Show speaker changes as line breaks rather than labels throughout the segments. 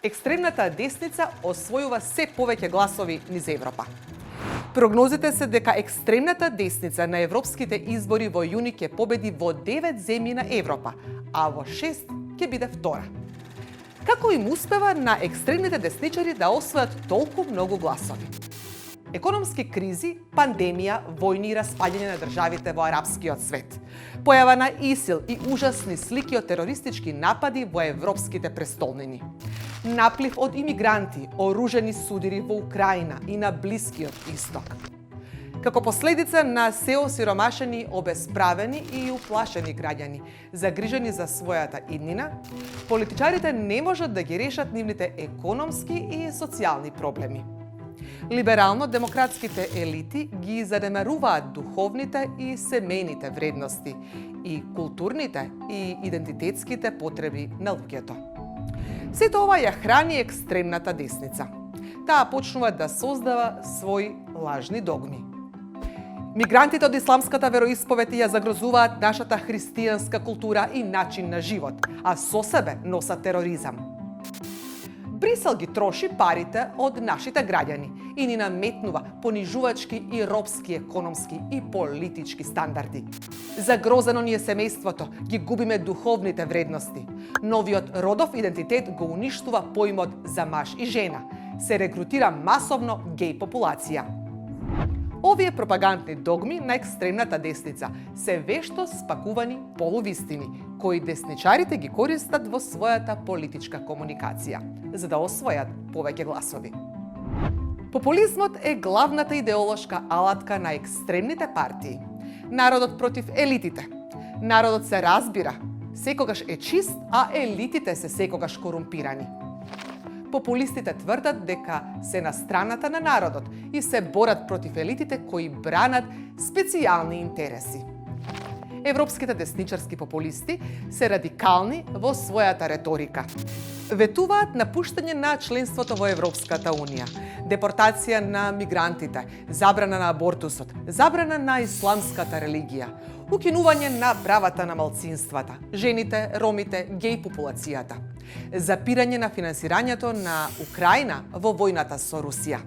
Екстремната десница освојува се повеќе гласови низ Европа. Прогнозите се дека екстремната десница на европските избори во јуни ќе победи во 9 земји на Европа, а во 6 ќе биде втора. Како им успева на екстремните десничари да освојат толку многу гласови? Економски кризи, пандемија, војни и распаѓање на државите во арапскиот свет, појава на ИСИЛ и ужасни слики од терористички напади во европските престолнини, наплив од имигранти, оружени судири во Украина и на Блискиот Исток. Како последица на се осиромашени, обесправени и уплашени граѓани, загрижени за својата иднина, политичарите не можат да ги решат нивните економски и социјални проблеми. Либерално-демократските елити ги занемаруваат духовните и семејните вредности и културните и идентитетските потреби на луѓето. Сето ова ја храни екстремната десница. Таа почнува да создава свои лажни догми. Мигрантите од исламската вероисповед ја загрозуваат нашата христијанска култура и начин на живот, а со себе носат тероризам. Брисел ги троши парите од нашите граѓани и ни наметнува понижувачки и робски економски и политички стандарди. Загрозено ни е семејството, ги губиме духовните вредности. Новиот родов идентитет го уништува поимот за маж и жена. Се рекрутира масовно геј популација. Овие пропагандни догми на екстремната десница се вешто спакувани полувистини, кои десничарите ги користат во својата политичка комуникација, за да освојат повеќе гласови. Популизмот е главната идеолошка алатка на екстремните партии. Народот против елитите. Народот се разбира, секогаш е чист, а елитите се секогаш корумпирани. Популистите тврдат дека се на страната на народот и се борат против елитите кои бранат специјални интереси. Европските десничарски популисти се радикални во својата реторика. Ветуваат напуштање на членството во Европската Унија, депортација на мигрантите, забрана на абортусот, забрана на исламската религија, укинување на правата на малцинствата, жените, ромите, геј популацијата, запирање на финансирањето на Украина во војната со Русија.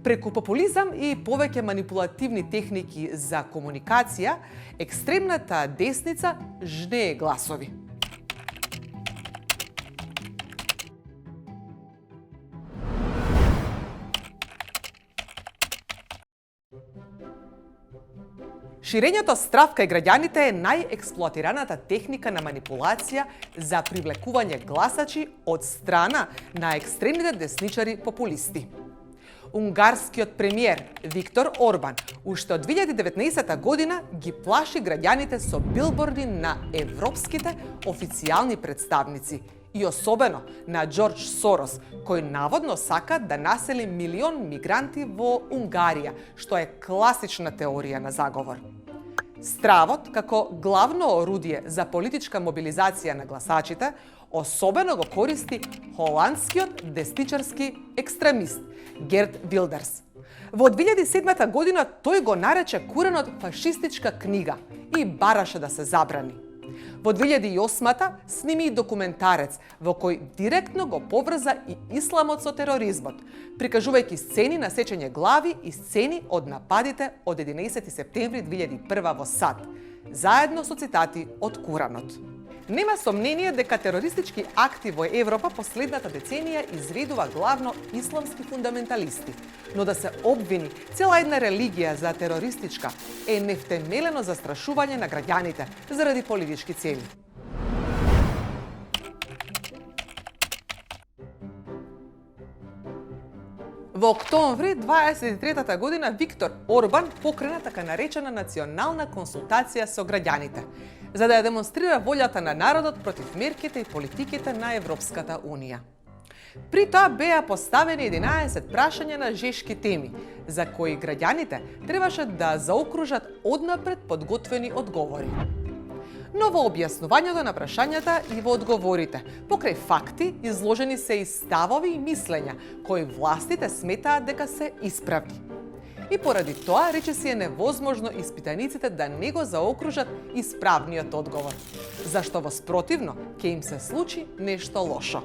Преку популизам и повеќе манипулативни техники за комуникација, екстремната десница жнее гласови. Ширењето страв кај граѓаните е најексплоатираната техника на манипулација за привлекување гласачи од страна на екстремните десничари популисти. Унгарскиот премиер Виктор Орбан уште од 2019 година ги плаши граѓаните со билборди на европските официјални представници и особено на Џорџ Сорос, кој наводно сака да насели милион мигранти во Унгарија, што е класична теорија на заговор. Стравот, како главно орудие за политичка мобилизација на гласачите, особено го користи холандскиот десничарски екстремист Герт Вилдерс. Во 2007 година тој го нарече куренот фашистичка книга и бараше да се забрани. Во 2008 сними и документарец во кој директно го поврза и исламот со тероризмот, прикажувајќи сцени на сечење глави и сцени од нападите од 11 септември 2001 во САД, заедно со цитати од Куранот. Нема сомнение дека терористички акти во Европа последната деценија изведува главно исламски фундаменталисти, но да се обвини цела една религија за терористичка е невтемелено застрашување на граѓаните заради политички цели. Во октомври 23 година Виктор Орбан покрена така наречена национална консултација со граѓаните, за да ја демонстрира волјата на народот против мерките и политиките на Европската Унија. При тоа беа поставени 11 прашања на жешки теми, за кои граѓаните требаше да заокружат однапред подготвени одговори. Но во објаснувањето на прашањата и во одговорите, покрај факти, изложени се и ставови и мислења, кои властите сметаат дека се исправни. И поради тоа речиси е невозможно испитаниците да не го заокружат исправниот одговор, зашто во спротивно ќе им се случи нешто лошо.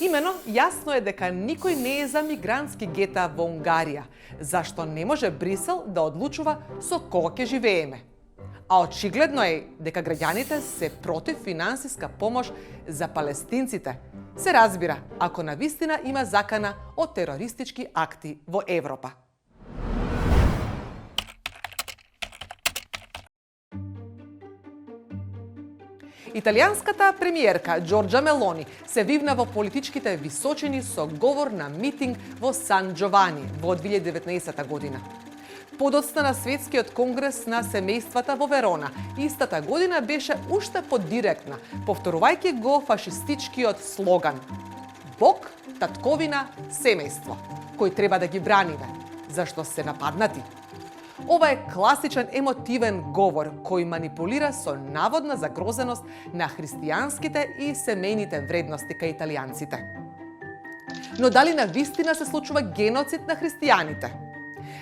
Имено, јасно е дека никој не е за мигрантски гета во Унгарија, зашто не може Брисел да одлучува со кого ќе живееме. А очигледно е дека граѓаните се против финансиска помош за палестинците. Се разбира, ако навистина има закана од терористички акти во Европа. Италијанската премиерка Џорџа Мелони се вивна во политичките височини со говор на митинг во Сан Џовани во 2019 година. Подоцна на Светскиот конгрес на семејствата во Верона истата година беше уште подиректна, повторувајќи го фашистичкиот слоган Бог, татковина, семејство, кој треба да ги браниме, зашто се нападнати. Ова е класичен емотивен говор кој манипулира со наводна загрозеност на христијанските и семејните вредности кај италијанците. Но дали навистина се случува геноцид на христијаните?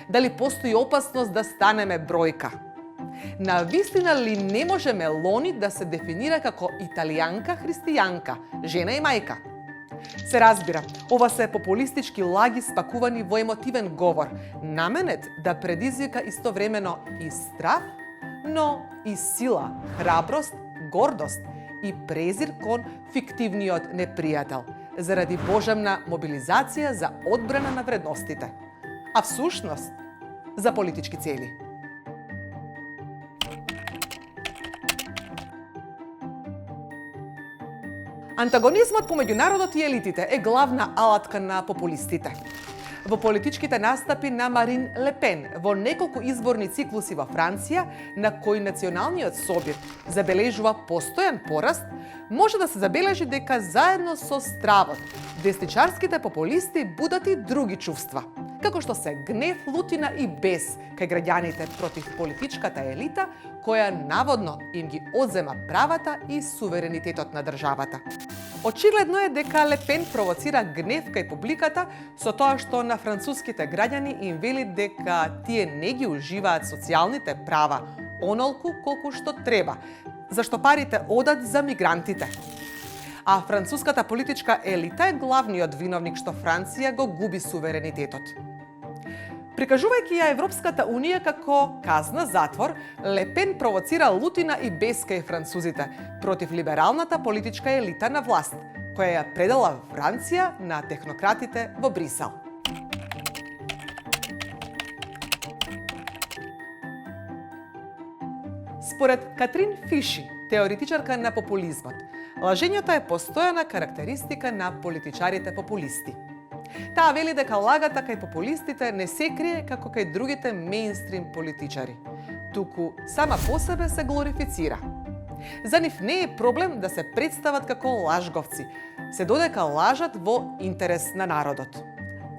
Дали постои опасност да станеме бројка? Навистина ли не може Мелони да се дефинира како италијанка-христијанка, жена и мајка? Се разбира, ова се популистички лаги спакувани во емотивен говор, наменет да предизвика истовремено и страх, но и сила, храброст, гордост и презир кон фиктивниот непријател, заради божемна мобилизација за одбрана на вредностите, а всушност за политички цели. Антагонизмот помеѓу народот и елитите е главна алатка на популистите. Во политичките настапи на Марин Ле Пен во неколку изборни циклуси во Франција, на кои националниот собир забележува постојан пораст, може да се забележи дека заедно со стравот, десничарските популисти будат и други чувства, како што се гнев, лутина и бес кај граѓаните против политичката елита, која наводно им ги одзема правата и суверенитетот на државата. Очигледно е дека Ле Пен провоцира гнев кај публиката со тоа што на француските граѓани им вели дека тие не ги уживаат социјалните права онолку колку што треба, зашто парите одат за мигрантите. А француската политичка елита е главниот виновник што Франција го губи суверенитетот. Прикажувајќи ја Европската Унија како казна затвор, Ле Пен провоцира лутина и бес кај французите против либералната политичка елита на власт, која ја предала Франција на технократите во Брисел. Според Катрин Фиши, теоретичарка на популизмот, лажењето е постојана карактеристика на политичарите популисти. Таа вели дека лагата кај популистите не се крие како кај другите мејнстрим политичари, туку сама по себе се глорифицира. За нив не е проблем да се представат како лажговци, се додека лажат во интерес на народот.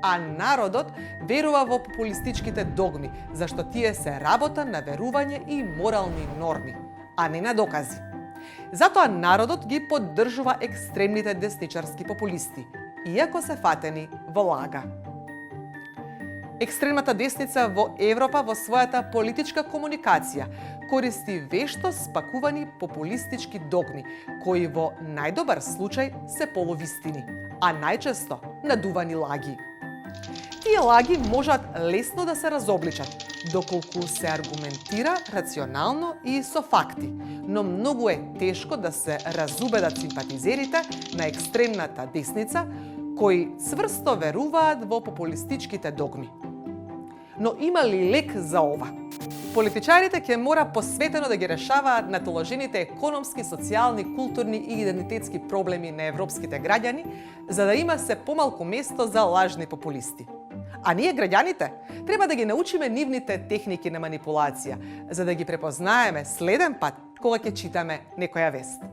А народот верува во популистичките догми, зашто тие се работа на верување и морални норми, а не на докази. Затоа народот ги поддржува екстремните десничарски популисти, иако се фатени во лага. Екстремната десница во Европа во својата политичка комуникација користи вешто спакувани популистички догми, кои во најдобар случај се полувистини, а најчесто надувани лаги. Тие лаги можат лесно да се разобличат, доколку се аргументира рационално и со факти, но многу е тешко да се разубедат симпатизерите на екстремната десница, кои цврсто веруваат во популистичките догми. Но има ли лек за ова? Политичарите ќе мора посветено да ги решаваат натоложените економски, социјални, културни и идентитетски проблеми на европските граѓани, за да има се помалку место за лажни популисти. А ние, граѓаните, треба да ги научиме нивните техники на манипулација, за да ги препознаеме следен пат кога ќе читаме некоја вест.